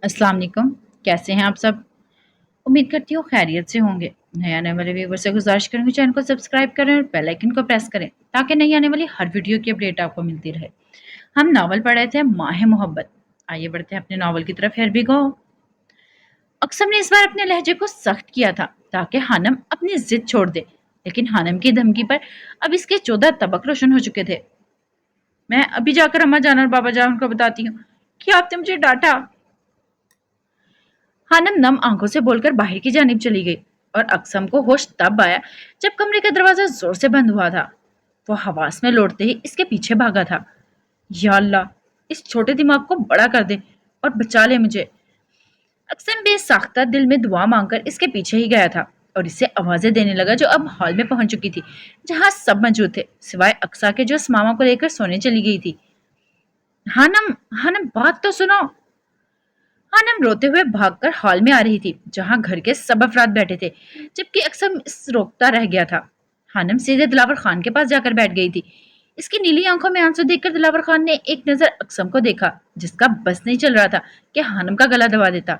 अस्सलाम वालेकुम। कैसे हैं आप सब? उम्मीद करती हूँ खैरियत से होंगे। नए आने वाले व्यूअर से गुजारिश करूँगी चैनल को सब्सक्राइब करें और बेल आइकन को प्रेस करें ताकि नई आने वाली हर वीडियो की अपडेट आपको मिलती रहे। हम नावल पढ़ रहे थे माह मोहब्बत। आइए बढ़ते हैं अपने नावल की तरफ। Here we go. अक्सर ने इस बार अपने लहजे को सख्त किया था ताकि हानम अपनी जिद छोड़ दे, लेकिन हानम की धमकी पर अब इसके 14 तबक रोशन हो चुके थे। मैं अभी जाकर अम्मा जान और बाबा जान को बताती हूँ कि आपने मुझे डांटा। हानम नम आंखों से बोलकर बाहर की जानिब चली गई और अक्सम को होश तब आया जब कमरे का दरवाजा जोर से बंद हुआ था। वो हवास में लौटते ही इसके पीछे भागा था। या अल्लाह, इस छोटे दिमाग को बड़ा कर दे और बचा ले मुझे। अक्सम बेसाख्ता दिल में दुआ मांगकर इसके पीछे ही गया था और इसे आवाजें देने लगा जो अब हॉल में पहुंच चुकी थी, जहां सब मौजूद थे सिवाय अक्सा के जो इस मामा को लेकर सोने चली गई थी। हानम, हानम बात तो सुनो। हानम रोते हुए भागकर हॉल में आ रही थी जहां घर के सब अफराद बैठे थे, जबकि अक्सम इस रोकता रह गया था। हानम सीधे दिलावर खान के पास जाकर बैठ गई थी। इसकी नीली आंखों में आंसू देखकर दिलावर खान ने एक नजर अक्सम को देखा, जिसका बस नहीं चल रहा था कि हानम का गला दबा देता।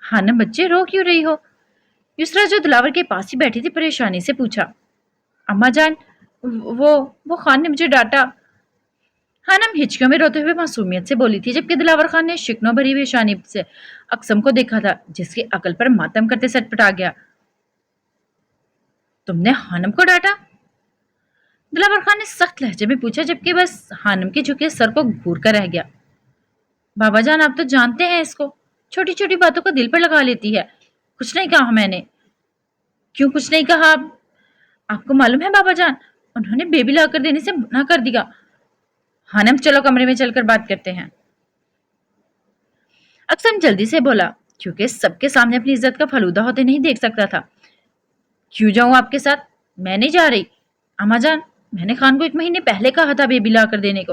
हानम बच्चे रो क्यों रही हो? युसरा जो दिलावर के पास ही बैठी थी परेशानी से पूछा। अम्मा जान, वो खान ने मुझे डांटा। हानम हिचकियों में रोते हुए मासूमियत से बोली थी, जबकि दिलावर खान ने शिकनों भरी बेशानी से अक्सम को देखा था, जिसकी अकल पर मातम करते सटपटा गया। तुमने हानम को डांटा? दिलावर खान ने सख्त लहजे में पूछा, जबकि बस हानम के झुके सर को घूर कर रह गया। बाबा जान, आप तो जानते हैं इसको, छोटी छोटी बातों को दिल पर लगा लेती है। कुछ नहीं कहा मैंने। क्यों कुछ नहीं कहा? आपको मालूम है बाबा जान, उन्होंने बेबी लाकर देने से मना कर दिया। हानम, चलो कमरे में चलकर बात करते हैं। अक्सम जल्दी से बोला, क्योंकि सबके सामने अपनी इज्जत का फलूदा होते नहीं देख सकता था। क्यों जाऊं आपके साथ? मैं नहीं जा रही। अम्मा जान, मैंने खान को 1 महीने पहले कहा था बेबी ला कर देने को,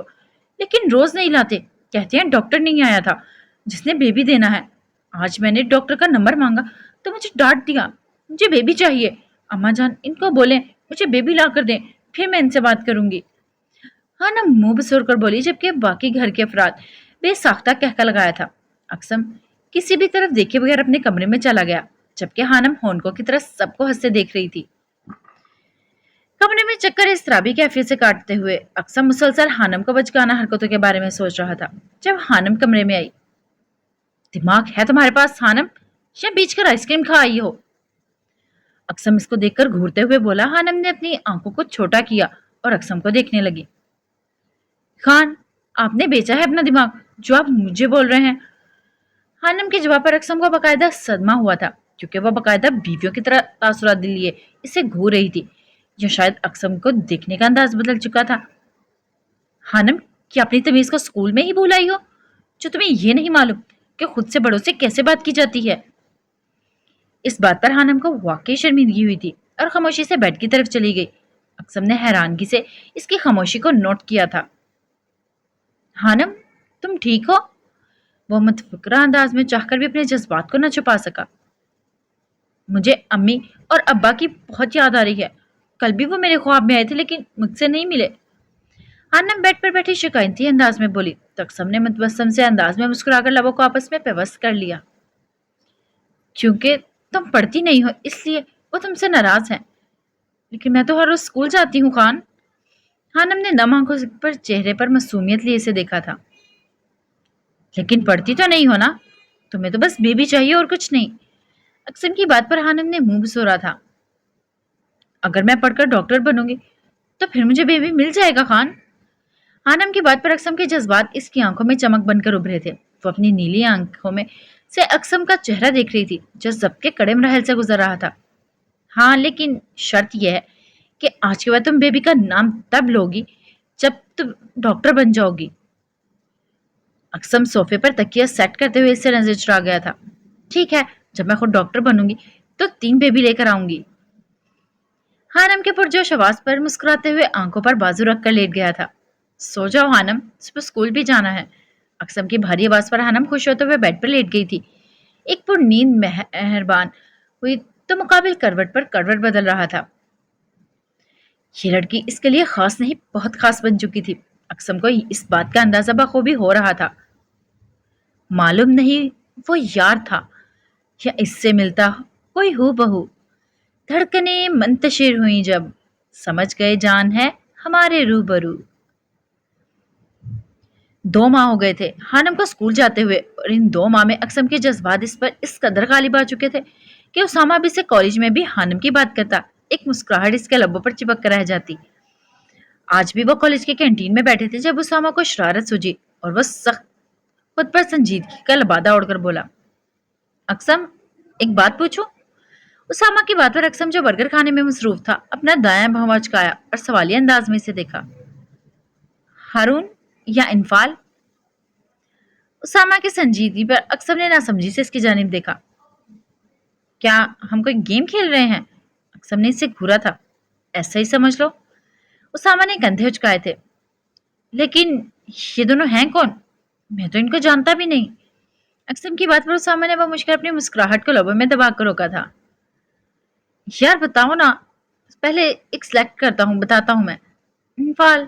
लेकिन रोज नहीं लाते। कहते हैं डॉक्टर नहीं आया था जिसने बेबी देना है। आज मैंने डॉक्टर का नंबर मांगा तो मुझे डांट दिया। मुझे बेबी चाहिए। अम्मा जान, इनको बोले मुझे बेबी ला कर दें, फिर मैं इनसे बात करूंगी। हाँ ना, मुंह बसोर कर बोली, जबकि बाकी घर के अफराद बेसाख्ता कहका लगाया था। अक्सम किसी भी तरफ देखे बगैर अपने कमरे में चला गया, जबकि हानम होनको की तरह सबको हंसते देख रही थी। कमरे में चक्कर इस तरह कैफियत से काटते हुए अक्सम मुसलसल हानम को बचकाना हरकतों के बारे में सोच रहा था। जब हानम कमरे में आई, दिमाग है तुम्हारे पास हानम, या बीच कर आइसक्रीम खा आई हो? अक्सम इसको देखकर घूरते हुए बोला। हानम ने अपनी आंखों को छोटा किया और अक्सम को देखने लगी। खान, आपने बेचा है अपना दिमाग जो आप मुझे बोल रहे हैं? हानम के जवाब पर अक्सम को बकायदा सदमा हुआ था, क्योंकि वह बकायदा बीवियों की तरह तासुरात दिल लिए इसे घूर रही थी। या शायद अक्सम को देखने का अंदाज बदल चुका था। हानम, क्या अपनी तमीज को स्कूल में ही भूल आई हो, जो तुम्हें यह नहीं मालूम कि खुद से बड़ों से कैसे बात की जाती है? इस बात पर हानम को वाकई शर्मिंदगी हुई थी और खामोशी से बेड की तरफ चली गई। अक्सम ने हैरानगी से इसकी खामोशी को नोट किया था। हानम, तुम ठीक हो? वो मुतफिक्रा अंदाज में चाहकर भी अपने जज्बात को न छुपा सका। मुझे अम्मी और अब्बा की बहुत याद आ रही है। कल भी वो मेरे ख्वाब में आए थे, लेकिन मुझसे नहीं मिले। हानम बेड पर बैठी शिकायती अंदाज में बोली तो अक्सम ने मुतबस्सम से अंदाज में मुस्कुराकर लबों को आपस में पेवस्त कर लिया। क्योंकि तुम पढ़ती नहीं हो इसलिए वो तुमसे नाराज हैं। लेकिन मैं तो हर रोज स्कूल जाती हूँ खान। हानम ने नम आंखों पर चेहरे पर मासूमियत लिए से देखा था। लेकिन पढ़ती तो नहीं हो ना, तुम्हें तो बस बेबी चाहिए और कुछ नहीं। अक्सम की बात पर हानम ने मुंह बसोरा था। अगर मैं पढ़कर डॉक्टर बनूंगी तो फिर मुझे बेबी मिल जाएगा खान। हानम की बात पर अक्सम के जज्बात इसकी आंखों में चमक बनकर उभरे थे। वो अपनी नीली आंखों में से अक्सम का चेहरा देख रही थी, जो सबके कड़े महल से गुजर रहा था। हाँ, लेकिन शर्त यह है कि आज के बाद तुम बेबी का नाम तब लोगी जब तुम डॉक्टर बन जाओगी। अक्सम सोफे पर तकिया सेट करते हुए इससे नजर चुरा गया था। ठीक है, जब मैं खुद डॉक्टर बनूंगी तो 3 बेबी लेकर आऊंगी। हानम के पुरजोश आवाज पर मुस्कुराते हुए आंखों पर बाजू रखकर लेट गया था। सो जाओ हानम, सुबह स्कूल भी जाना है। अक्सम की भारी आवाज पर हानम खुश होते हुए बेड पर लेट गई थी। एक पुर नींद मेहरबान हुई तो मुकाबिल करवट पर करवट बदल रहा था। ये लड़की इसके लिए खास नहीं, बहुत खास बन चुकी थी। अक्सम को इस बात का अंदाजा बखूबी हो रहा था। मालूम नहीं वो यार था या इससे मिलता कोई हूबहू। धड़कनें मंतशिर हुई जब समझ गए जान है हमारे रूबरू। 2 माह हो गए थे हानम को स्कूल जाते हुए, और इन 2 माह में अक्सम के जज्बात इस पर इस कदर गालिब आ चुके थे कि उसामा भी से कॉलेज में भी हानम की बात करता, एक मुस्कुराहट इसके लबों पर चिपक कर रह जाती। आज भी वो कॉलेज के कैंटीन में बैठे थे जब उसामा को शरारत सूझी और वो सख्त खुद पर संजीदगी का लबादा ओढ़कर बोला, अक्सम, एक बात पूछूं? उसामा की बात पर अक्सम, जो बर्गर खाने में मसरूफ था, अपना दायां भौं अचकाया और सवालिया अंदाज में इसे देखा। हारून या इनफाल? उसामा की संजीदगी पर अक्सम ने नासमझी से इसकी जानिब देखा। क्या हम कोई गेम खेल रहे हैं? अक्सम ने इससे घूरा था। ऐसा ही समझ लो। उसामा ने कंधे उचकाए थे। लेकिन ये दोनों हैं कौन? मैं तो इनको जानता भी नहीं। अक्सम की बात पर उसामा ने मुश्किल अपनी मुस्कुराहट को लबों में दबा कर रोका था। यार बताओ ना, पहले एक सिलेक्ट करता हूँ, बताता हूँ मैं। इनफाल,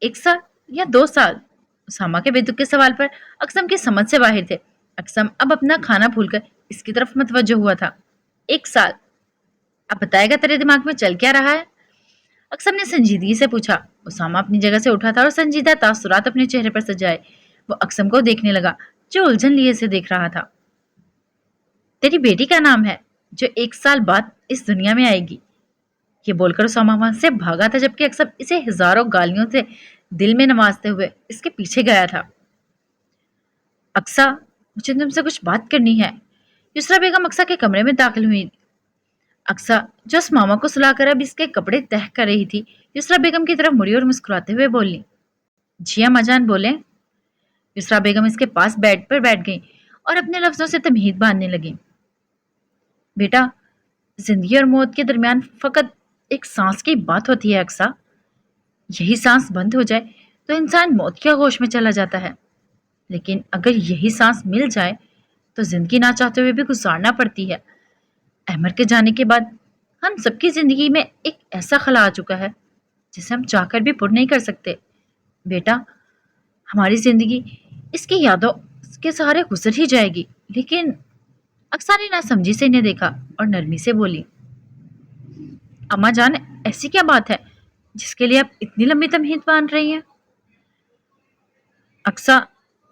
1 साल या 2 साल? उसामा के बेतुके सवाल पर अक्सम की समझ से बाहर थे। अक्सम अब अपना खाना भूलकर इसकी तरफ मतवज्जो हुआ था। 1 साल? अब बताएगा तेरे दिमाग में चल क्या रहा है? अक्सम ने संजीदगी से पूछा। उसामा अपनी जगह से उठा था और संजीदा तासुरात अपने चेहरे पर सजाए वो अक्सम को देखने लगा, जो उलझन लिए से देख रहा था। तेरी बेटी का नाम है, जो 1 साल बाद इस दुनिया में आएगी। ये बोलकर उसामा वहां से भागा था, जबकि अक्सम इसे हजारों गालियों से दिल में नवाजते हुए इसके पीछे गया था। अक्सा, मुझे तुमसे कुछ बात करनी है। युसरा बेगम अक्सा के कमरे में दाखिल हुई। अक्सा, जो उस मामा को सुलाकर अब इसके कपड़े तह कर रही थी, युसरा बेगम की तरफ मुड़ी और मुस्कुराते हुए बोली, जी अम्मा जान, बोले। युसरा बेगम इसके पास बेड पर बैठ गई और अपने लफ्जों से तमहीद बांधने लगी। बेटा, जिंदगी और मौत के दरमियान फकत एक सांस की बात होती है अक्सा। यही सांस बंद हो जाए तो इंसान मौत के आगोश में चला जाता है, लेकिन अगर यही सांस मिल जाए तो जिंदगी ना चाहते हुए भी गुजारना पड़ती है। अहमद के जाने के बाद हम सबकी जिंदगी में एक ऐसा खला आ चुका है जिसे हम चाहकर भी पुर नहीं कर सकते। बेटा, हमारी जिंदगी इसकी यादों के सहारे गुजर ही जाएगी, लेकिन अक्सा ने ना समझी से इन्हें देखा और नरमी से बोली, अम्मा जान, ऐसी क्या बात है जिसके लिए आप इतनी लंबी तमहीद बांध रही हैं? अक्सा,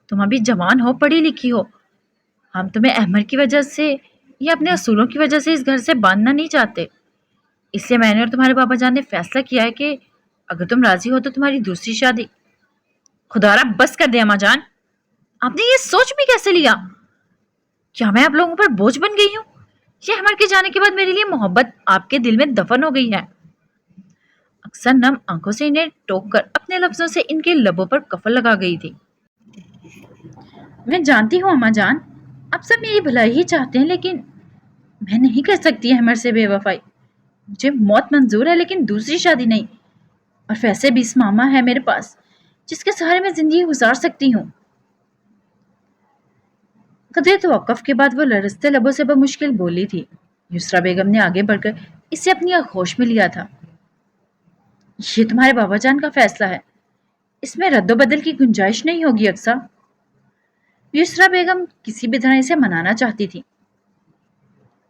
तुम अभी जवान हो, पढ़ी लिखी हो। हम तुम्हें अहमद की वजह से या अपने असूलों की वजह से इस घर से बांधना नहीं चाहते। इसलिए मैंने और तुम्हारे बाबा जान ने फैसला किया है कि अगर तुम राजी हो तो तुम्हारी दूसरी शादी। खुदारा बस कर दे अम्मा जान, आपने ये सोच भी कैसे लिया? क्या मैं आप लोगों पर बोझ बन गई हूँ? ये अहमद के जाने के बाद मेरे लिए मोहब्बत आपके दिल में दफन हो गई है। अक्सर नम आंखों से इन्हें टोक कर अपने लफ्जों से इनके लबों पर कफल लगा गई थी। मैं जानती हूँ अम्मा जान, आप सब मेरी भलाई ही चाहते हैं, लेकिन मैं नहीं कर सकती अहमद से बेवफाई। मुझे मौत मंजूर है, लेकिन दूसरी शादी नहीं। और वैसे भी इस मामा है मेरे पास जिसके सहारे मैं जिंदगी गुजार सकती हूँ। कदरे तवक्कुफ के बाद वो लरजते लबों से बमुश्किल बोली थी। युसरा बेगम ने आगे बढ़कर इसे अपनी आगोश में लिया था। ये तुम्हारे बाबा जान का फैसला है, इसमें रद्दोबदल की गुंजाइश नहीं होगी अक्सा। युसरा बेगम किसी भी तरह इसे मनाना चाहती थी।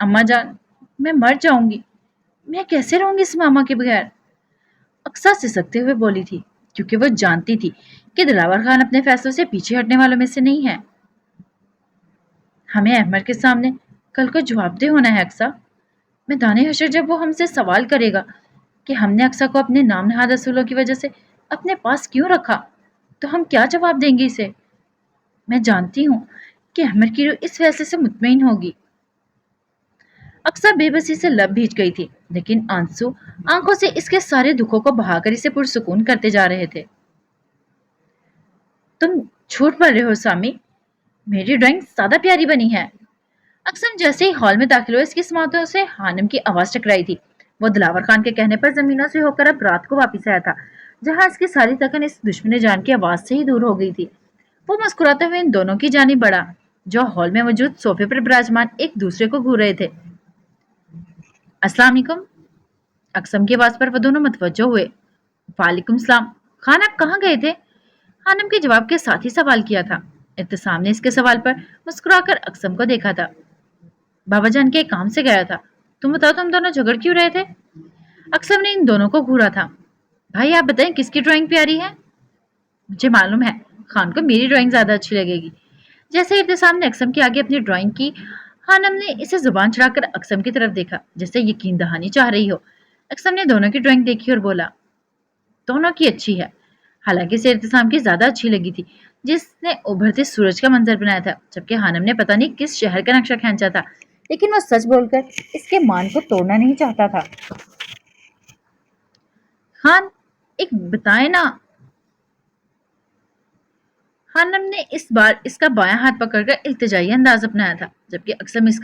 अम्मा जान, मैं मर जाऊंगी, मैं कैसे रहूंगी इस मामा के बगैर? अक्सा सिसकते हुए बोली थी, क्योंकि वो जानती थी कि दिलावर खान अपने फैसलों से पीछे हटने वालों में से नहीं है। हमें अहमद के सामने कल को जवाबदेह होना है अक्सा। मैदान हशर जब वो हमसे सवाल करेगा कि हमने अक्सा को अपने नाम नहाद असूलों की वजह से अपने पास क्यों रखा, तो हम क्या जवाब देंगे इसे? मैं जानती हूँ कि अहमद की रूह इस फैसले से मुतमईन होगी। अक्सा बेबसी से लब भीज गई थी, लेकिन आंसू आंखों से इसके सारे दुखों को बहाकर इसे पुरसुकून करते जा रहे थे। तुम झूठ बोल रहे हो सामी, मेरी ड्राइंग ज्यादा प्यारी बनी है। अक्सर जैसे ही हॉल में दाखिल हुए, इसकी समातों से हानिम की आवाज टकराई थी। वो दिलावर खान के कहने पर जमीनों से होकर अब रात को वापिस आया था, जहां इसकी सारी थकन इस दुश्मन जान की आवाज से ही दूर हो गई थी। वो मुस्कुराते हुए इन दोनों की जानिब बढ़ा, जो हॉल में मौजूद सोफे पर विराजमान एक दूसरे को घूर रहे थे। अस्सलाम वालेकुम। अक्सम की आवाज पर वो दोनों मतवज्जो हुए। वालेकुम सलाम। खान, आप कहाँ गए थे? हानिम के जवाब के साथ ही सवाल किया था। इब्तिसाम ने इसके सवाल पर मुस्कुराकर अक्सम को देखा था। बाबा जान के एक काम से गया था। तुम बताओ, तुम दोनों झगड़ क्यों रहे थे? अक्सम ने इन दोनों को घूरा था। भाई आप बताएं किसकी ड्राइंग प्यारी है? मुझे मालूम है खान को मेरी ड्राइंग ज्यादा अच्छी लगेगी। जैसे इब्तिसाम ने अक्सम के आगे अपनी ड्राइंग की, हानम ने इसे जुबान चढ़ाकर अक्सम की तरफ देखा जैसे यकीन दहानी चाह रही हो। अक्सम ने दोनों की ड्राइंग देखी और बोला, दोनों की अच्छी है। हालांकि इसे इब्तिसाम की ज्यादा अच्छी लगी थी जिसने उभरते सूरज का मंजर बनाया था, जबकि हानम ने पता नहीं किस शहर का नक्शा खींचा था, लेकिन वो सच बोलकर इसके मान को तोड़ना नहीं चाहता था। खान एक बताए ना। हानम ने इस बार इसका बायां हाथ पकड़कर इल्तिजाई अंदाज अपनाया था, जबकि अक्सम इस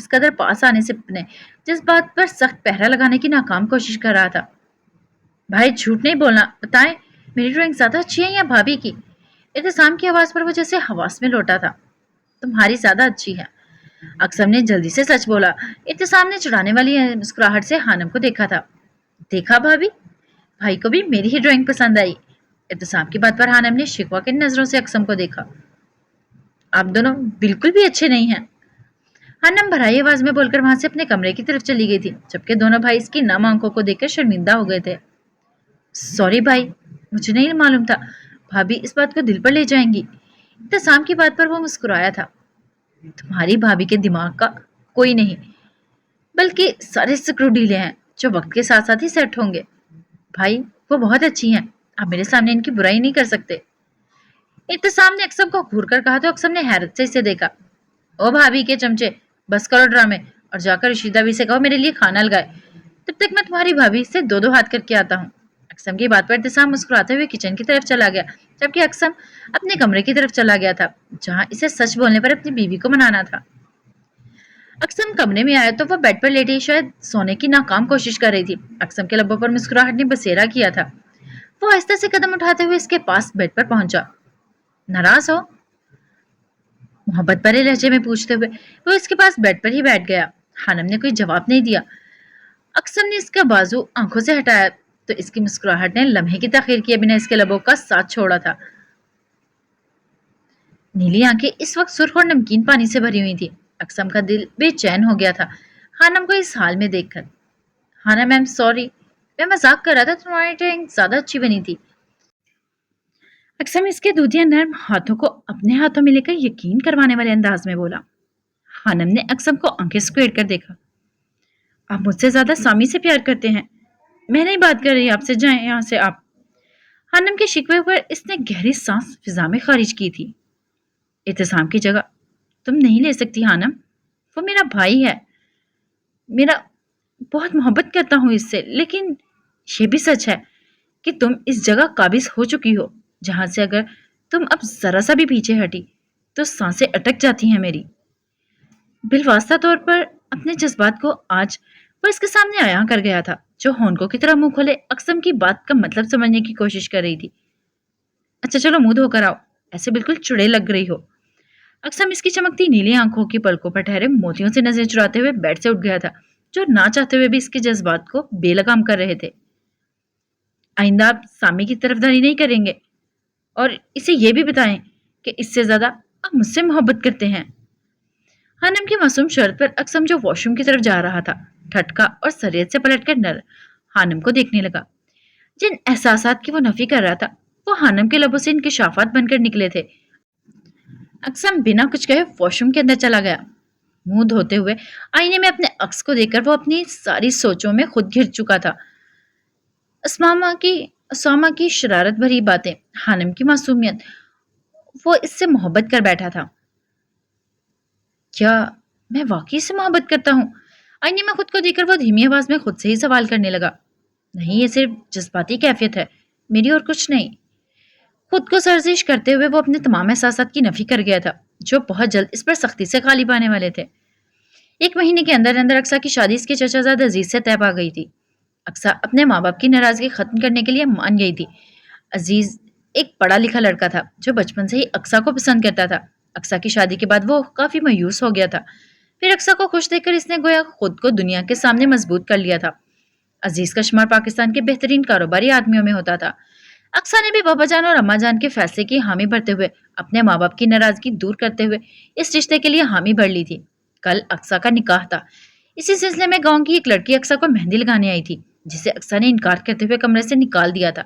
कदर पास आने से अपने जिस बात पर सख्त पहरा लगाने की नाकाम कोशिश कर रहा था। भाई झूठ नहीं बोलना, बताएं मेरी ड्राइंग ज्यादा अच्छी है या भाभी की? इत्तेसाम की आवाज पर वो जैसे हवास में लौटा था। तुम्हारी ज्यादा अच्छी है। अक्सम ने जल्दी से सच बोला। इत्तेसाम ने चुराने वाली मुस्कुराहट से हानम को देखा था। देखा भाभी, भाई को भी मेरी ही ड्राइंग पसंद आई। इत्तेसाम की बात पर हानम ने शिकवा की नजरों से अक्सम को देखा। आप दोनों बिल्कुल भी अच्छे नहीं हैं। हानम भराई आवाज में बोलकर वहां से अपने कमरे की तरफ चली गई थी, जबकि दोनों भाई इसकी नम आंखों को देखकर शर्मिंदा हो गए थे। सॉरी भाई, मुझे नहीं मालूम था भाभी इस बात को दिल पर ले जाएंगी। इत्तेसाम की बात पर वो मुस्कुराया था। तुम्हारी भाभी के दिमाग का कोई नहीं, बल्कि सारे स्क्रू ढीले हैं जो वक्त के साथ साथ ही सेट होंगे। भाई वो बहुत अच्छी हैं, आप मेरे सामने इनकी बुराई नहीं कर सकते। इत्तेसाम ने अक्सम को घूर कर कहा तो अक्सम ने हैरत से इसे देखा। ओ भाभी के चमचे, बस करो ड्रामे और जाकर रशीदा भी से कहो मेरे लिए खाना लगाए। तब तक मैं तुम्हारी भाभी से दो दो हाथ करके आता हूँ। अक्सम की बात पर इत्तेसाम मुस्कुराते हुए किचन की तरफ चला गया, जबकि अक्सम अपने कमरे की तरफ चला गया था जहां इसे सच बोलने पर अपनी बीवी को मनाना था। अक्सम कमरे में आया तो वह बेड पर लेटी शायद सोने की नाकाम कोशिश कर रही थी। अक्सम के लब्बों पर मुस्कुराहट ने बसेरा किया था। वो आहिस्ता से कदम उठाते हुए इसके पास बेड पर पहुंचा। नाराज हो? मोहब्बत भरे लहजे में पूछते हुए वो इसके पास बेड पर ही बैठ गया। हानम ने कोई जवाब नहीं दिया। अक्सम ने इसका बाजू आंखों से हटाया तो इसकी मुस्कुराहट ने लम्हे की ताखीर किए बिना इसके लबों का साथ छोड़ा था। नीली आंखें इस वक्त सुर्ख और नमकीन पानी से भरी हुई थी। अक्सम का दिल बेचैन हो गया था हानम को इस हाल में देखकर। हानम, आई एम सॉरी, मैं मजाक कर रहा था, तुम्हारी ड्राइंग ज्यादा अच्छी बनी थी। अक्सम इसके दूधिया नर्म हाथों को अपने हाथों में लेकर यकीन करवाने वाले अंदाज में बोला। हानम ने अक्सम को आंखें स्क्वेर कर देखा। आप मुझसे ज्यादा सामी से प्यार करते हैं। मैं नहीं बात कर रही आपसे, जाएं यहाँ से आप। हानम के शिकवे पर इसने गहरी सांस फिजा में खारिज की थी। इत्तेसाम की जगह तुम नहीं ले सकती हानम, वो मेरा भाई है। मेरा बहुत मोहब्बत करता हूँ इससे, लेकिन ये भी सच है कि तुम इस जगह काबिज हो चुकी हो जहां से अगर तुम अब जरा सा भी पीछे हटी तो सांसें अटक जाती हैं मेरी। बिलवास्ता तौर पर अपने जज्बात को आज वो इसके सामने आया कर गया था, जो होंठों की तरह मुंह खोले अक्सम की बात का मतलब समझने की कोशिश कर रही थी। अच्छा चलो मुंह धोकर आओ, ऐसे बिल्कुल चुड़े लग रही हो। अक्सम इसकी चमकती नीली आंखों की पलकों पर ठहरे मोतियों से नजर चुराते हुए बेड से उठ गया था, जो ना चाहते हुए भी इसके जज्बात को बेलगाम कर रहे थे। आइंदा आप सामी की तरफदारी नहीं करेंगे और इसे ये भी बताएं कि इससे ज्यादा आप मुझसे मोहब्बत करते हैं। हानम की मासूम शर्त पर अक्सम जो वॉशरूम की तरफ जा रहा था ठटका और सरियत से पलटकर नर हानम को देखने लगा। जिन एहसासात की वो नफी कर रहा था वो हानम के लबों से इंकिशाफात बनकर निकले थे। अक्सम बिना कुछ कहे वॉशरूम के अंदर चला गया। मुंह धोते हुए आईने में अपने अक्स को देखकर वो अपनी सारी सोचों में खुद घिर चुका था। असामा की शरारत भरी बातें, हानम की मासूमियत, वो इससे मोहब्बत कर बैठा था। क्या मैं वाकई से मोहब्बत करता हूँ? आईने में खुद को देखकर वो धीमी आवाज में खुद से ही सवाल करने लगा। नहीं, ये सिर्फ जज्बाती कैफियत है मेरी और कुछ नहीं। खुद को सरजिश करते हुए वो अपने तमाम एहसासात की नफी कर गया था, जो बहुत जल्द इस पर सख्ती से गालिब आने वाले थे। 1 महीने के अंदर अंदर अक्सा की शादी इसके चचाजाद अजीज से तय पा गई थी। अक्सा अपने माँ बाप की नाराजगी खत्म करने के लिए मान गई थी। अजीज एक पढ़ा लिखा लड़का था जो बचपन से ही अक्सा को पसंद करता था। अक्सा की शादी के बाद वो काफी मायूस हो गया था। फिर अक्सा को खुश देखकर इसने गोया खुद को दुनिया के सामने मजबूत कर लिया था। अजीज का शुमार पाकिस्तान के बेहतरीन कारोबारी आदमियों में होता था। अक्सा ने भी बाबा जान और अम्मा जान के फैसले की हामी भरते हुए, अपने माँ बाप की नाराजगी दूर करते हुए इस रिश्ते के लिए हामी भर ली थी। कल अक्सा का निकाह था। इसी सिलसिले में गांव की एक लड़की अक्सा को मेहंदी लगाने आई थी, जिसे अक्सा ने इनकार करते हुए कमरे से निकाल दिया था।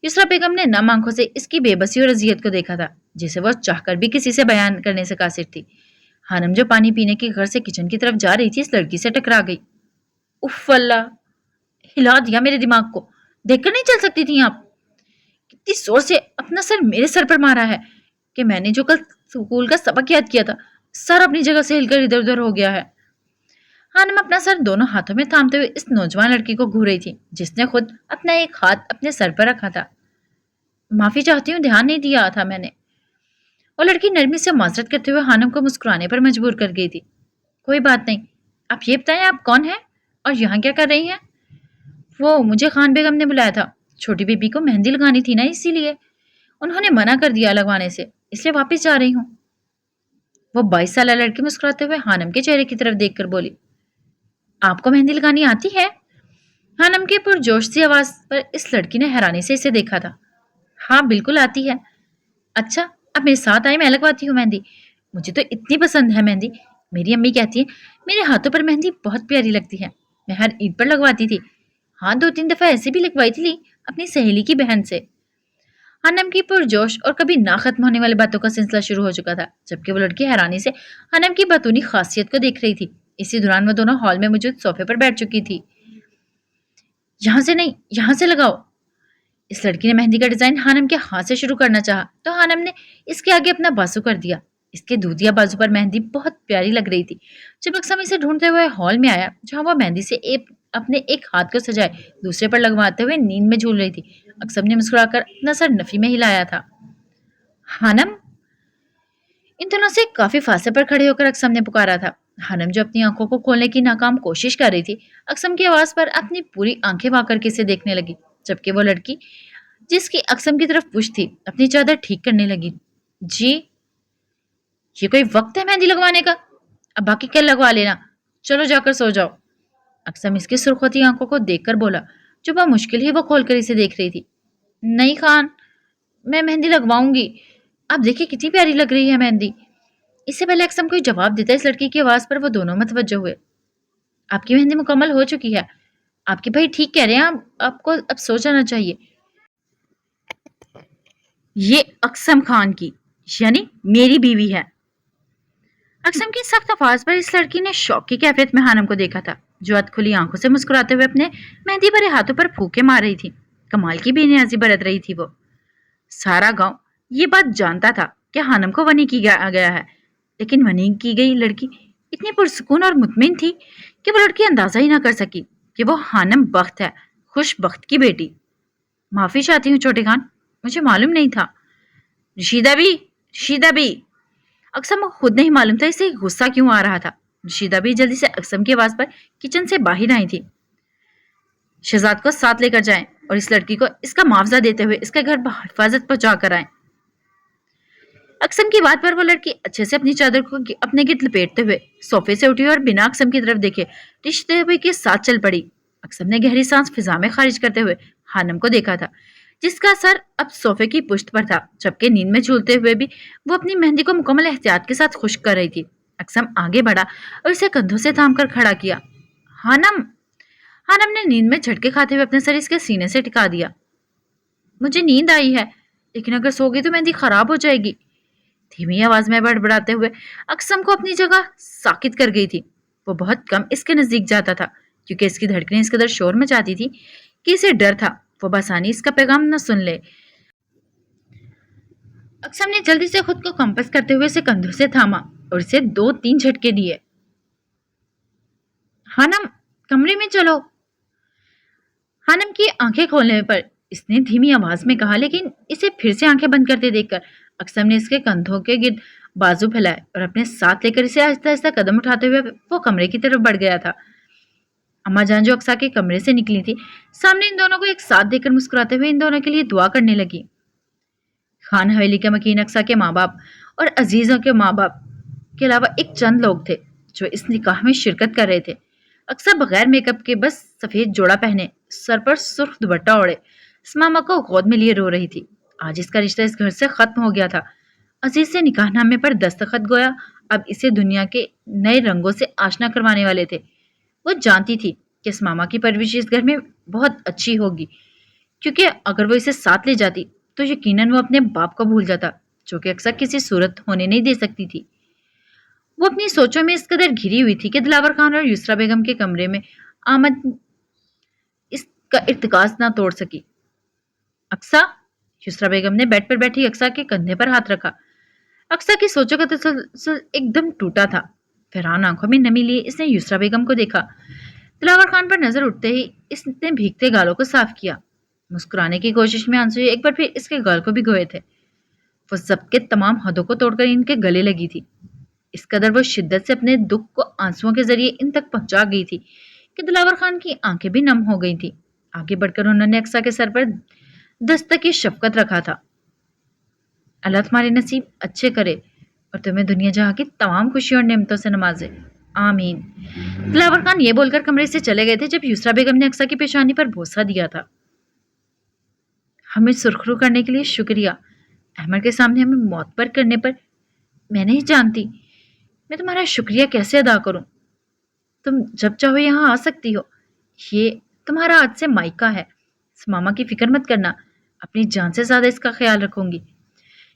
युसरा बेगम ने नम आंखों से इसकी बेबसी और अजियत को देखा था, जिसे वह चाहकर भी किसी से बयान करने से कासिर थी। हानम जो पानी पीने के घर से किचन की तरफ जा रही थी, इस लड़की से टकरा गई। उफ अल्लाह, हिला दिया मेरे दिमाग को। देखकर नहीं चल सकती थी आप? कितनी जोर से अपना सर मेरे सर पर मारा है कि मैंने जो कल स्कूल का सबक याद किया था, सर अपनी जगह से हिलकर इधर उधर हो गया है। हानम अपना सर दोनों हाथों में थामते हुए इस नौजवान लड़की को घूर रही थी, जिसने खुद अपना एक हाथ अपने सर पर रखा था। माफी चाहती हूँ, ध्यान नहीं दिया था मैंने। वो लड़की नरमी से माजरत करते हुए हानम को मुस्कुराने पर मजबूर कर गई थी। कोई बात नहीं, आप ये बताएं आप कौन हैं और यहाँ क्या कर रही हैं? वो मुझे खान बेगम ने बुलाया था। छोटी बेबी को मेहंदी लगानी थी ना, इसीलिए उन्होंने मना कर दिया लगवाने से, इसलिए वापस जा रही हूँ। वो 22 साल लड़की मुस्कुराते हुए हानम के चेहरे की तरफ देखकर बोली, आपको मेहंदी लगानी आती है? हानम की पुरजोश सी आवाज पर इस लड़की ने हैरानी से इसे देखा था। हाँ बिल्कुल आती है। अच्छा, अब मेरे साथ आए, मैं लगवाती हूँ मेहंदी। मुझे तो इतनी पसंद है मेहंदी। मेरी अम्मी कहती है मेरे हाथों पर मेहंदी बहुत प्यारी लगती है। मैं हर ईद पर लगवाती थी। हाँ, 2-3 दफा ऐसे भी लगवाई थी अपनी सहेली की बहन से। हनम की पुरजोश और कभी ना खत्म होने वाली बातों का सिलसिला शुरू हो चुका था, जबकि वो लड़की हैरानी से हनम की बतूनी खासियत को देख रही थी। इसी दौरान वो दोनों हॉल में मौजूद सोफे पर बैठ चुकी थी। यहाँ से नहीं, यहाँ से लगाओ। इस लड़की ने मेहंदी का डिजाइन हानम के हाथ से शुरू करना चाहा, तो हानम ने इसके आगे अपना बाजू कर दिया। इसके दूधिया बाजू पर मेहंदी बहुत प्यारी लग रही थी। जब अक्सम इसे ढूंढते हुए हॉल में आया, जहां वह मेहंदी से अपने एक हाथ को सजाए दूसरे पर लगवाते हुए नींद में झूल रही थी, अक्सम ने मुस्कुराकर अपना सर नफी में हिलाया था। हानम, इन दोनों से काफी फासले पर खड़े होकर अक्सम ने पुकारा था। हानम जो अपनी आंखों को खोलने की नाकाम कोशिश कर रही थी, अक्सम की आवाज पर अपनी पूरी आंखें वार करके इसे देखने लगी, जबकि वो लड़की जिसकी अक्सम की तरफ पुश थी, अपनी चादर ठीक करने लगी। जी, ये कोई वक्त है मेहंदी लगवाने का? अब बाकी कल लगवा लेना, चलो जाकर सो जाओ। अक्सम इसकी सुर्खोती आंखों को देखकर बोला, जो वह मुश्किल ही वो खोलकर इसे देख रही थी। नहीं खान, मैं मेहंदी लगवाऊंगी। आप देखिए कितनी प्यारी लग रही है मेहंदी। इससे पहले अक्सम कोई जवाब देता इस लड़की की आवाज पर वो दोनों मतवज्जो हुए। आपकी मेहंदी मुकम्मल हो चुकी है। आपके भाई ठीक कह रहे हैं, आपको अब सो जाना चाहिए। ये अक्सम खान की, यानी मेरी बीवी है। अक्सम की सख्त आवाज पर इस लड़की ने शौक की कैफियत में हानम को देखा था, जो अधखुली आंखों से मुस्कुराते हुए अपने मेहंदी भरे हाथों पर फूके मार रही थी। कमाल की बेनियाजी बरत रही थी वो। सारा गांव ये बात जानता था कि हानम को वनी की गया है, लेकिन वनी की गई लड़की इतनी पुरसुकून और मुतमिन थी कि वो लड़की अंदाजा ही ना कर सकी कि वो हानम बख्त है, खुश बख्त की बेटी। माफी चाहती हूँ छोटे खान, मुझे मालूम नहीं था। रशीदा भी। अक्सम को खुद नहीं मालूम था इसे गुस्सा क्यों आ रहा था। रशीदा भी जल्दी से अक्सम की आवाज पर किचन से बाहर आई थी। शहजाद को साथ लेकर जाएं और इस लड़की को इसका मुआवजा देते हुए इसके घर हिफाजत पहुंचा कर आए। अक्सम की बात पर वो लड़की अच्छे से अपनी चादर को अपने गिर्द लपेटते हुए सोफे से उठी और बिना अक्सम की तरफ देखे रिश्ते हुए के साथ चल पड़ी। अक्सम ने गहरी सांस फिजा में खारिज करते हुए हानम को देखा था, जिसका सर अब सोफे की पुश्त पर था, जबकि नींद में झूलते हुए भी वो अपनी मेहंदी को मुकम्मल एहतियात के साथ खुश्क कर रही थी। अक्सम आगे बढ़ा और उसे कंधों से थाम कर खड़ा किया। हानम। हानम ने नींद में झटके खाते हुए अपने सर इसके सीने से टिका दिया। मुझे नींद आई है, लेकिन अगर सो गई तो मेहंदी खराब हो जाएगी। धीमी आवाज में बड़बड़ाते हुए अक्सम को अपनी जगह साकित कर गई थी। वो बहुत कम इसके नजदीक जाता था, क्योंकि इसकी धड़कनें इस कदर शोर मचाती थी कि इसे डर था वो बसानी इसका पैगाम न सुन ले। अक्सम ने जल्दी से खुद को कंपस करते हुए इसे कंधों से थामा और इसे 2-3 झटके दिए। हानम, कमरे में चलो। हानम की आंखें खोलने पर इसने धीमी आवाज में कहा, लेकिन इसे फिर से आंखें बंद करते देखकर अक्सम ने इसके कंधों के गिर्द बाजू फैलाए और अपने साथ लेकर इसे आहिस्ता आहिस्ता कदम उठाते हुए वो कमरे की तरफ बढ़ गया था। अम्मा जान जो अक्सा के कमरे से निकली थी, सामने इन दोनों को एक साथ देखकर मुस्कुराते हुए इन दोनों के लिए दुआ करने लगी। खान हवेली के मकीन अक्सा के माँ बाप और अजीजों के माँ बाप के अलावा एक चंद लोग थे जो इस निकाह में शिरकत कर रहे थे। अक्सा बगैर मेकअप के बस सफेद जोड़ा पहने, सर पर सुर्ख दुपट्टा ओढ़े, इस मामा को गोद में लिए रो रही थी। आज इसका रिश्ता इस घर से खत्म हो गया था। अजीज से निकाहनामे पर दस्तखत गोया अब इसे दुनिया के नए रंगों से आशना करवाने वाले थे। वो जानती थी कि इस मामा की परवरिश इस घर में बहुत अच्छी होगी, क्योंकि अगर वो इसे साथ ले जाती तो यकीनन वो अपने बाप को भूल जाता, जो कि अक्सर किसी सूरत होने नहीं दे सकती थी। वो अपनी सोचों में इस कदर घिरी हुई थी कि दिलावर खान और युसरा बेगम के कमरे में आमद इसका इर्तिकाज ना तोड़ सकी। अक्सा, युसरा बेगम ने बेड पर बैठी अक्सा के कंधे पर हाथ रखा। अक्सा की सोचों का तसलसल एकदम टूटा था। फरहान आंखों में नमी लिए इसने युसरा बेगम को देखा। दिलावर खान पर नजर उठते ही इसने भीगते गालों को साफ किया। मुस्कुराने की कोशिश में आंसू एक बार फिर इसके गाल को भिगोए थे। वो सबके तमाम हदों को तोड़कर इनके गले लगी थी। इस कदर वो शिद्दत से अपने दुख को आंसुओं के जरिए इन तक पहुंचा गई थी कि दिलावर खान की आंखें भी नम हो गई थी। आगे बढ़कर उन्होंने अक्सा के सर पर दस्तक की शफकत रखा था। अल्लाह तुम्हारे नसीब अच्छे करे और तुम्हें दुनिया जहां की तमाम खुशियों और नेमतों से नवाजे, आमीन। दिलावर खान ये बोलकर कमरे से चले गए थे जब युसरा बेगम ने अक्सा की पेशानी पर बोसा दिया था। हमें सुरखरू करने के लिए शुक्रिया। अहमद के सामने हमें मौतबर करने पर मैं नहीं जानती मैं तुम्हारा शुक्रिया कैसे अदा करूं। तुम जब चाहो यहाँ आ सकती हो। ये तुम्हारा आज से मायका है। इस मामा की फिक्र मत करना, अपनी जान से ज्यादा इसका ख्याल रखूंगी।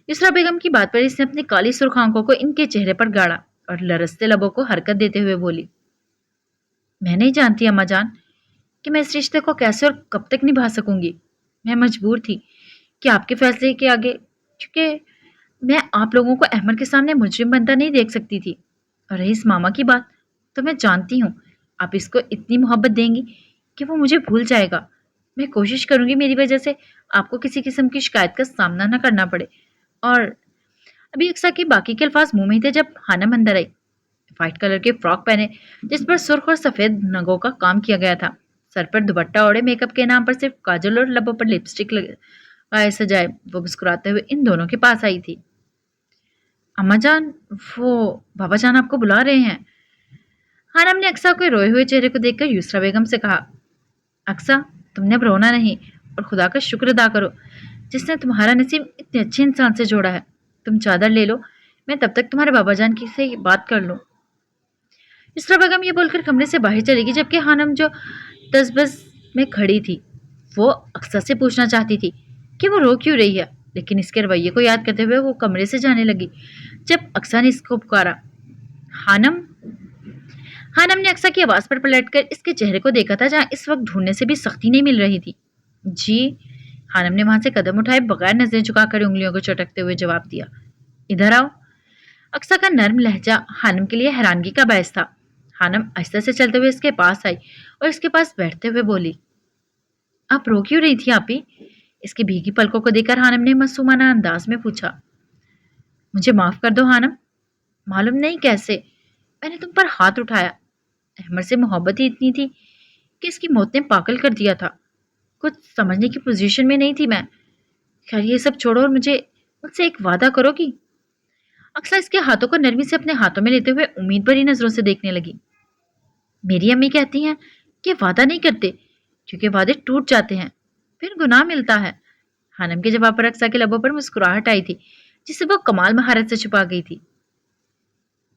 युसरा बेगम की बात पर इसने अपनी काली सुर्ख आंखों को इनके चेहरे पर गाड़ा और लरसते लबों को हरकत देते हुए बोली, मैं नहीं जानती अम्मा जान कि मैं इस रिश्ते को कैसे और कब तक निभा सकूंगी। मैं मजबूर थी कि आपके फैसले के आगे, क्योंकि मैं आप लोगों को अहमद के सामने मुजरिम बनता नहीं देख सकती थी। और रही इस मामा की बात, तो मैं जानती हूँ आप इसको इतनी मोहब्बत देंगी कि वो मुझे भूल जाएगा। मैं कोशिश करूंगी मेरी वजह से आपको किसी किस्म की शिकायत का सामना न करना पड़े। और अभी अक्सा के बाकी के अल्फाज मुंह में थे जब हानम अंदर आई। व्हाइट कलर के फ्रॉक पहने जिस पर सुर्ख और सफेद नगों का काम किया गया था। सर पर दुपट्टा ओढ़े, मेकअप के नाम पर सिर्फ काजल और लबों पर लिपस्टिक लगाए सजाए वो मुस्कुराते हुए इन दोनों के पास आई थी। अम्मा जान, वो बाबा जान आपको बुला रहे हैं। हानम ने अक्सा के रोए हुए चेहरे को देखकर युसरा बेगम से कहा, अक्सा तुमने अब रोना नहीं और खुदा का शुक्र अदा करो जिसने तुम्हारा नसीब इतने अच्छे इंसान से जोड़ा है। तुम चादर ले लो, मैं तब तक तुम्हारे बाबा जान की से बात कर लूं। युसरा बेगम ये बोलकर कमरे से बाहर चली गई जबकि हानम जो तसबस में खड़ी थी वो अक्सा से पूछना चाहती थी कि वो रो क्यों रही है, लेकिन इसके रवैये को याद करते हुए वो कमरे से जाने लगी जब अक्सा ने इसको पुकारा, हानम। हानम ने अक्सा की आवाज पर पलटकर इसके चेहरे को देखा था जहां इस वक्त ढूंढने से भी सख्ती नहीं मिल रही थी। जी। हानम ने वहां से कदम उठाए बगैर नजरें झुकाकर उंगलियों को चटकते हुए जवाब दिया, इधर आओ। अक्सा का नर्म लहजा हानम के लिए हैरानगी का बायस था। हानम आहिस्ता से चलते हुए इसके पास आई और इसके पास बैठते हुए बोली, आप रो क्यों रही थी आपी? इसकी भीगी पलकों को देखकर हानम ने मासूमाना अंदाज में पूछा, मुझे माफ कर दो हानम, मालूम नहीं कैसे मैंने तुम पर हाथ उठाया। अहमद से मोहब्बत ही इतनी थी कि इसकी मौत ने पागल कर दिया था। कुछ समझने की पोजीशन में नहीं थी मैं। खैर ये सब छोड़ो और मुझसे एक वादा करोगी? अक्सा इसके हाथों को नरमी से अपने हाथों में लेते हुए उम्मीद भरी नजरों से देखने लगी। मेरी अम्मी कहती हैं कि वादा नहीं करते क्योंकि वादे टूट जाते हैं, फिर गुनाह मिलता है। हानम के जवाब पर अक्सा के लबों पर मुस्कुराहट आई थी जिसे वो कमाल महारत से छुपा गई थी।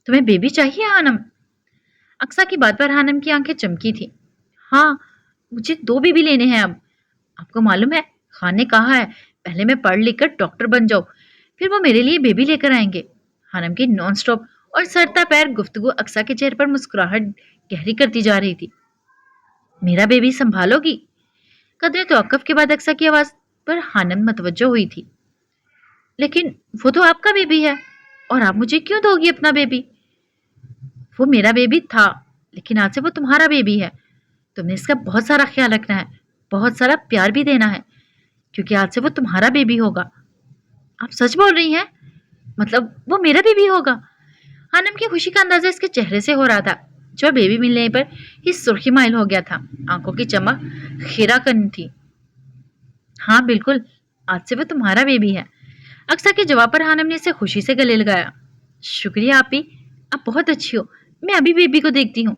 तुम्हें बेबी चाहिए हानम? अक्सा की बात पर हानम की आंखें चमकी थी। हाँ, मुझे 2 बेबी लेने हैं अब। आपको मालूम है खान ने कहा है पहले मैं पढ़ लिख कर डॉक्टर बन जाऊं, फिर वो मेरे लिए बेबी लेकर आएंगे। हानम की नॉन स्टॉप और सरता पैर गुफ्तगू अक्सा के चेहरे पर मुस्कुराहट गहरी करती जा रही थी। मेरा बेबी संभालोगी? कदरे तवक्कुफ के बाद अक्सा की आवाज पर हानम मतवज्जो हुई थी। लेकिन वो तो आपका बेबी है और आप मुझे क्यों दोगी अपना बेबी? वो मेरा बेबी था लेकिन आज से वो तुम्हारा बेबी है। तुम्हें इसका बहुत सारा ख्याल रखना है, बहुत सारा प्यार भी देना है क्योंकि आज से वो तुम्हारा बेबी होगा। आप सच बोल रही हैं? मतलब वो मेरा बेबी होगा? हानम की खुशी का अंदाजा इसके चेहरे से हो रहा था जो बेबी मिलने पर ही सुर्खी माइल हो गया था। आंखों की चमक खीरा करनी थी। हाँ बिल्कुल, आज से वो तुम्हारा बेबी है। अक्सा के जवाब पर हानम ने इसे खुशी से गले लगाया। शुक्रिया आपी, आप बहुत अच्छी हो। मैं अभी बेबी को देखती हूँ।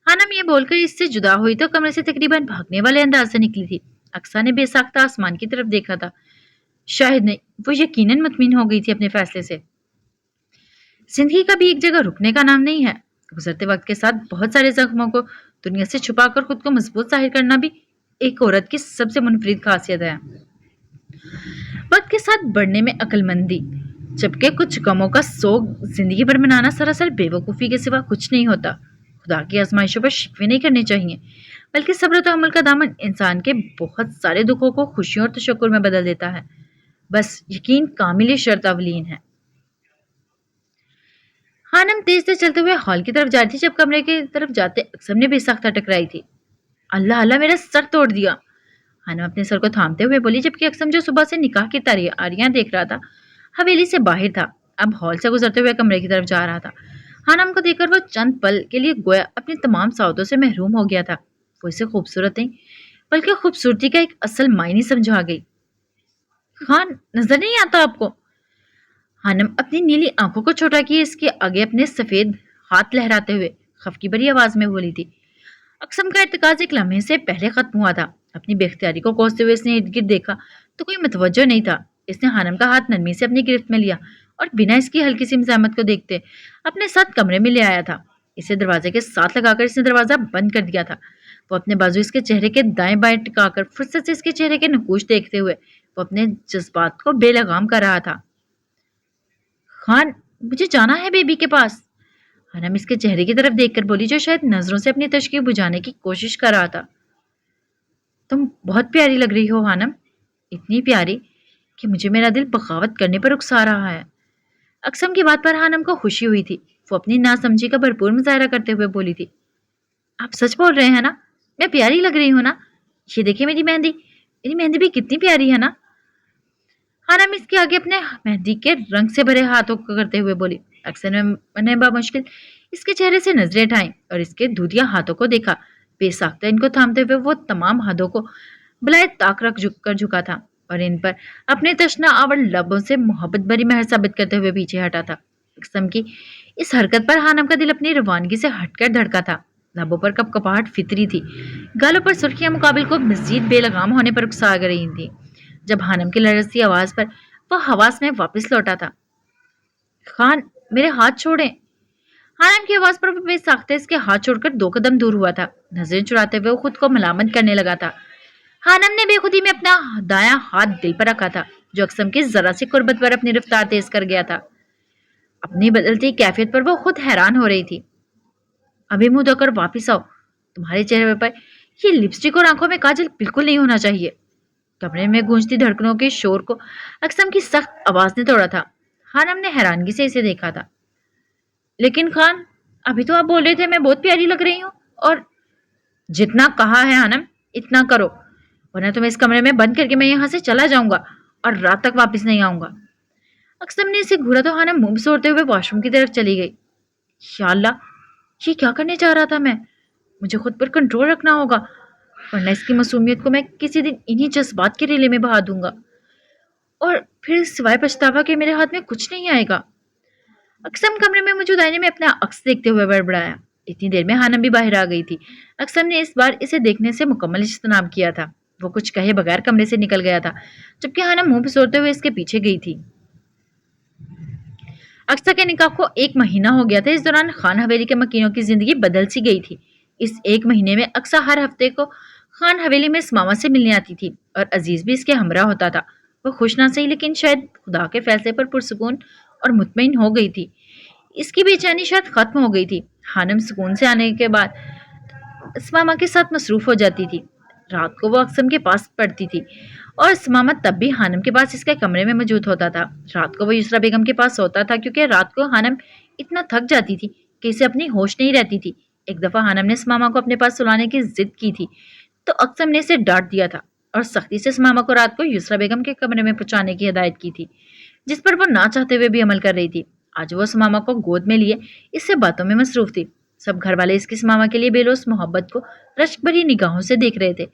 हानम ये बोलकर इससे जुदा हुई तो कमरे से तकरीबन भागने वाले अंदाज से निकली थी। अक्सा ने बेसाख्ता आसमान की तरफ देखा था। शायद नहीं, वो यकीनन मुतमिन हो गई थी अपने फैसले से। जिंदगी का भी एक जगह रुकने का नाम नहीं है। गुजरते वक्त के साथ बहुत सारे जख्मों को दुनिया से छुपाकर खुद को मजबूत जाहिर करना भी एक औरत की सबसे मुनफरिद खासियत है। वक्त के साथ बढ़ने में अक्लमंदी, जबकि कुछ गमों का सोग जिंदगी भर मनाना सरासर बेवकूफ़ी के सिवा कुछ नहीं होता। खुदा की आजमाइशों पर शिकवे नहीं करने चाहिए, बल्कि सब्र तहम्मुल का दामन इंसान के बहुत सारे दुखों को खुशियों और तशक्कुर में बदल देता है। बस यकीन कामिल शर्त अवलीन है। हानम तेज तेज चलते हुए हॉल की तरफ जा रही थी जब कमरे की तरफ जाते अक्सम ने बेसाख्ता टकराई थी। अल्लाह अल्लाह, मेरा सर तोड़ दिया। हानम अपने सर को थामते हुए बोली, जबकि अक्सम जो सुबह से निकाह की तैयारियां देख रहा था हवेली से बाहर था, अब हॉल से गुजरते हुए कमरे की तरफ जा रहा था। हानम को देखकर वो चंद पल के लिए गोया अपनी तमाम साउतों से महरूम हो गया था। वो इसे खूबसूरत नहीं बल्कि खूबसूरती का एक असल मायने समझा गई। खान, नजर नहीं आता आपको? हानम अपनी नीली आंखों को छोटा किए इसके आगे अपने सफेद हाथ लहराते हुए खफकी भरी आवाज में बोली थी। अक्सम का इर्तिकाज एक लम्हे से पहले खत्म हुआ था। अपनी बेख्तियारी को कोसते हुए इसने इर्द गिर्द देखा तो कोई मतवज्जो नहीं था। इसने हानम का हाथ नरमी से अपनी गिरफ्त में लिया और बिना इसकी हल्की सी मज़ाहमत को देखते अपने साथ कमरे में ले आया था। इसे दरवाजे के साथ लगाकर इसने दरवाजा बंद कर दिया था। वो अपने बाजू इसके चेहरे के दाएं बाएं टिकाकर फुर्सत से इसके चेहरे के नकूश देखते हुए वो अपने जज्बात को बेलगाम कर रहा था। खान, मुझे जाना है बेबी के पास। हानम इसके चेहरे की तरफ देखकर बोली, जो शायद नजरों से अपनी तशकी बुझाने की कोशिश कर रहा था। तुम बहुत प्यारी लग रही हो हानम, इतनी प्यारी कि मुझे मेरा दिल बगावत करने पर उकसा रहा है। अक्सम की बात पर हानम को खुशी हुई थी। वो अपनी नासमझी का भरपूर मुजाहरा करते हुए बोली थी, आप सच बोल रहे हैं ना? मैं प्यारी लग रही हूँ ना? ये देखिए मेरी मेहंदी भी कितनी प्यारी है ना? हानम इसके आगे अपने मेहंदी के रंग से भरे हाथों को करते हुए बोली। अक्सर ने बामुश्किल इसके चेहरे से नजरें हटाई और इसके दूधिया हाथों को देखा। बेसाख्ता इनको थामते हुए वो तमाम हाथों को बलाए ताक रख झुका था और इन पर अपने तशना आवर लबों से मोहब्बत भरी महर साबित करते हुए पीछे हटा था। अक्सम की इस हरकत पर हानम का दिल अपनी रवानगी से हटकर धड़का था। लबों पर कपकपाहट फितरी थी, गालों पर सुर्खियां मुकाबिल को मजीद बेलगाम होने पर उकसा रही थी। जब हानम की लरजती आवाज पर वह हवास में वापस लौटा था। खान, मेरे हाथ छोड़ें। हानम की आवाज पर वो बेसाख्ता इसके हाथ छोड़कर 2 कदम दूर हुआ था। नजरें चुराते हुए वो खुद को मलामत करने लगा था। हानम ने बेखुदी में अपना दायां हाथ दिल पर रखा था, जो अक्सम की जरा सी कुर्बत पर अपनी रफ्तार तेज कर गया था। अपनी बदलती कैफियत पर वो खुद हैरान हो रही थी। अभी मुंह धोकर वापिस आओ, तुम्हारे चेहरे पर ये लिपस्टिक और आंखों में काजल बिल्कुल नहीं होना चाहिए। कमरे में गूंजती धड़कनों के शोर को अक्सम की सख्त आवाज ने तोड़ा था। हानम ने हैरानगी से इसे देखा था। लेकिन खान, अभी तो आप बोल रहे थे मैं बहुत प्यारी लग रही हूँ। और जितना कहा है हानम, इतना करो, वरना तुम्हें इस कमरे में बंद करके मैं यहाँ से चला जाऊंगा और रात तक वापस नहीं आऊंगा। अक्सम ने इसे घूरा तो हानम मुंह सोड़ते हुए वॉशरूम की तरफ चली गई। या अल्लाह, ये क्या करने जा रहा था मैं? मुझे खुद पर कंट्रोल रखना होगा, वरना इसकी मासूमियत को मैं किसी दिन इन्हीं जज्बात के रेले में बहा दूंगा और फिर सिवाय पछतावा के मेरे हाथ में कुछ नहीं आएगा। अक्सम कमरे में मौजूद आईने में अपना अक्स देखते हुए बड़बड़ाया। इतनी देर में हानम भी बाहर आ गई थी। अक्सम ने इस बार इसे देखने से मुकम्मल इज्तनाब किया था। वो कुछ कहे बगैर कमरे से निकल गया था, जबकि हानम मुंह बिसोरते हुए इसके पीछे गई थी। अक्सा के निकाह को 1 महीना हो गया था। इस दौरान खान हवेली के मकीनों की जिंदगी बदल सी गई थी। इस 1 महीने में अक्सा हर हफ्ते को खान हवेली में मामा से मिलने आती थी और अजीज भी इसके हमरा होता था। वो खुश ना सही, लेकिन शायद खुदा के फैसले पर पुरसुकून और मुतमईन हो गई थी। इसकी बेचैनी शायद खत्म हो गई थी। हानम सुकून से आने के बाद इसमामा के साथ मसरूफ हो जाती थी। रात को वो अक्सम के पास पढ़ती थी और इसमामा तब भी हानम के पास इसके कमरे में मौजूद होता था। रात को वो युसरा बेगम के पास सोता था, क्योंकि रात को हानम इतना थक जाती थी कि इसे अपनी होश नहीं रहती थी। एक दफ़ा हानम ने इसमामा को अपने पास सुलाने की जिद की थी, तो अक्सम ने इसे डांट दिया था और सख्ती से इसमामा को रात को युसरा बेगम के कमरे में पहुंचाने की हिदायत की थी, जिस पर वो ना चाहते हुए भी अमल कर रही थी। आज वो इसमामा को गोद में लिए इससे बातों में मसरूफ थी। सब घर वाले इसकी इसमामा के लिए बेलोस मोहब्बत को रश्क भरी निगाहों से देख रहे थे।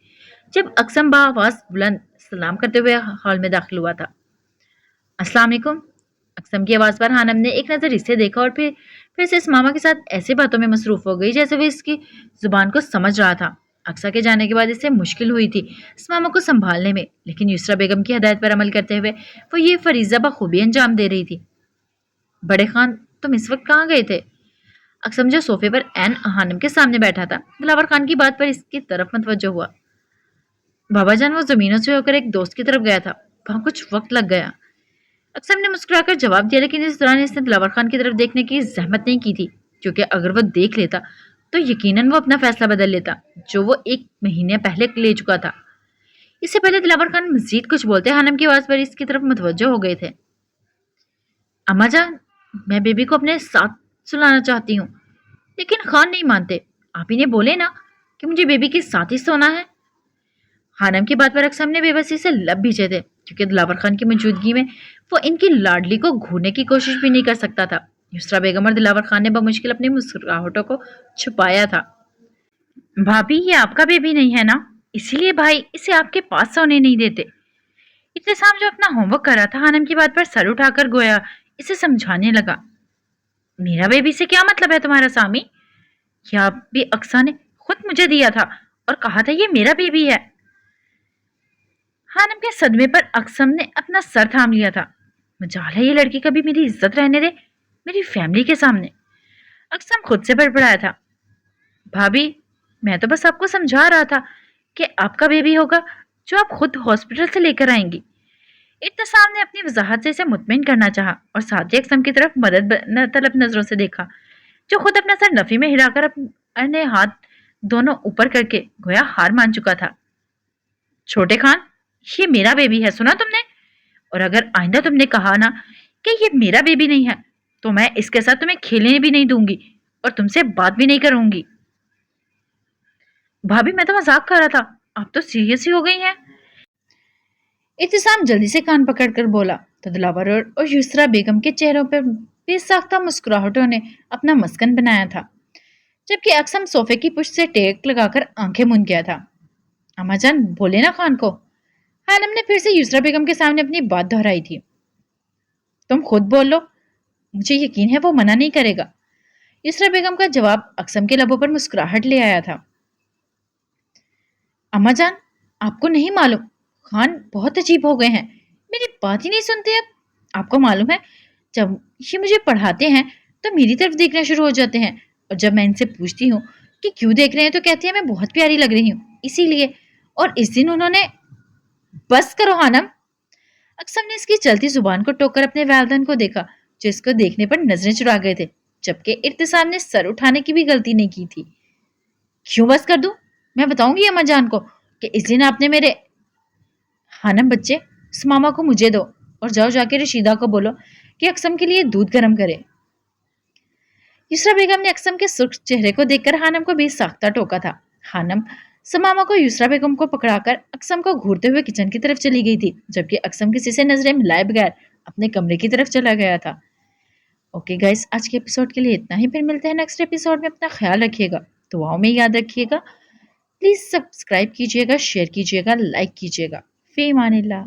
जब अक्सम बाआवाज़ बुलंद सलाम करते हुए हॉल में दाखिल हुआ था। अस्सलाम वालेकुम। अक्सम की आवाज़ पर हानम ने एक नज़र इसे देखा और फिर से इसमामा के साथ ऐसे बातों में मसरूफ हो गई जैसे वो इसकी जुबान को समझ रहा था। अक्सा के जाने के बाद इसे मुश्किल हुई थी इस्मामा को संभालने में, लेकिन युसरा बेगम की हदायत पर अमल करते हुए वो ये फरीजा बखूबी अंजाम दे रही थी। बड़े खान, तुम इस वक्त कहाँ गए थे? अक्सम जो सोफे पर एन हानम के सामने बैठा था, दिलावर खान की बात पर इसकी तरफ मुतवज्जो हुआ। बाबा जान, वो जमीनों से होकर एक दोस्त की तरफ गया था, वहां कुछ वक्त लग गया। अक्सम ने मुस्कुराकर जवाब दिया, लेकिन इस दौरान इसने दिलावर खान की तरफ देखने की जहमत नहीं की थी, क्योंकि अगर वो देख लेता तो यकीनन वो अपना फैसला बदल लेता, जो वो 1 महीने पहले ले चुका था। इससे पहले दिलावर खान मजीद कुछ बोलते हानम की आवाज पर इसकी तरफ मुतवज्जो हो गए थे। अम्मा जान, मैं बेबी को अपने साथ सुलाना चाहती हूँ, लेकिन खान नहीं मानते। आप इन्हें बोले ना कि मुझे बेबी के साथ ही सोना है। हानम की बात पर अक्सम ने बेबसी से लब भींचे थे, क्योंकि दिलावर खान की मौजूदगी में वो इनकी लाडली को घूरने की कोशिश भी नहीं कर सकता था। युसरा बेगम और दिलावर खान ने बमुश्किल अपनी मुस्कुराहटों को छुपाया था। भाभी, ये आपका बेबी नहीं है ना, इसीलिए भाई इसे आपके पास सोने नहीं देते। इत्तेसाम जो अपना होमवर्क कर रहा था, हानम की बात पर सर उठाकर गोया इसे समझाने लगा। मेरा बेबी से क्या मतलब है तुम्हारा सामी? यह भी अक्सा ने खुद मुझे दिया था और कहा था ये मेरा बेबी है। हानम के सदमे पर अक्सम ने अपना सर थाम लिया था। मजाल है ये लड़की कभी मेरी इज्जत रहने दे, मेरी फैमिली के सामने। अक्सम खुद से बड़बड़ाया था। भाभी, मैं तो बस आपको समझा रहा था कि आपका बेबी होगा जो आप खुद हॉस्पिटल से लेकर आएंगी। इत्तेसाम ने अपनी वजाहत से इसे मुतमिन करना चाहा और साथ ही अक्सम की तरफ मदद तलब नजरों से देखा, जो खुद अपना सर नफी में हिलाकर अपने हाथ दोनों ऊपर करके गोया हार मान चुका था। छोटे खान, ये मेरा बेबी है, सुना तुमने? और अगर आइंदा तुमने कहा ना कि ये मेरा बेबी नहीं है, तो मैं इसके साथ तुम्हें खेलने भी नहीं दूंगी और तुमसे बात भी नहीं करूंगी। भाभी, मैं तो मजाक कर रहा था, आप तो सीरियस ही हो गई हैं। इत्तेसाम जल्दी से कान पकड़कर बोला, तो दिलावर और युसरा बेगम के चेहरों पर बेसाख्ता मुस्कुराहटों ने अपना मस्कन बनाया था, जबकि अक्सम सोफे की पुष्ट से टेक लगाकर आंखें मूंद गया था। अम्मा जान, बोले ना खान को। हानम ने फिर से युसरा बेगम के सामने अपनी बात दोहराई थी। तुम खुद बोल लो, मुझे यकीन है वो मना नहीं करेगा। युसरा बेगम का जवाब अक्सम के लबों पर मुस्कुराहट ले आया था। अम्मा जान, आपको नहीं मालूम, खान बहुत अजीब हो गए हैं, मेरी बात ही नहीं सुनते अब। आपको मालूम है, जब ये मुझे पढ़ाते हैं तो मेरी तरफ देखना शुरू हो जाते हैं, और जब मैं इनसे पूछती हूँ कि क्यों देख रहे हैं तो कहते हैं मैं बहुत प्यारी लग रही हूँ, इसीलिए। और इस दिन उन्होंने। बस करो हानम। अक्सम ने इसकी चलती जुबान को टोककर अपने वालिदैन को देखा, जो इसको देखने पर नजरें चुरा गए थे, जबकि इर्तिसाम ने सर उठाने की भी गलती नहीं की थी। क्यों बस कर दूं? मैं बताऊंगी अम्मा जान को कि इस दिन आपने मेरे। हानम बच्चे, उस मामा को मुझे दो और जाओ जाके रशीदा को बोलो कि अक्सम के लिए दूध गर्म करे। युसरा बेगम ने अक्सम के सुर्ख चेहरे को देखकर हानम को बेसाख्ता टोका था। हानम समामा को युसरा बेगम को पकड़ाकर अक्सम को घूरते हुए किचन की तरफ चली गई थी, जबकि अक्सम किसी से नजरें मिलाए बगैर अपने कमरे की तरफ चला गया था। ओके गाइस, आज के एपिसोड के लिए इतना ही। फिर मिलते हैं नेक्स्ट एपिसोड में। अपना ख्याल रखिएगा, दुआओं में याद रखिएगा। प्लीज सब्सक्राइब कीजिएगा, शेयर कीजिएगा, लाइक कीजिएगा। फी अमानिल्लाह।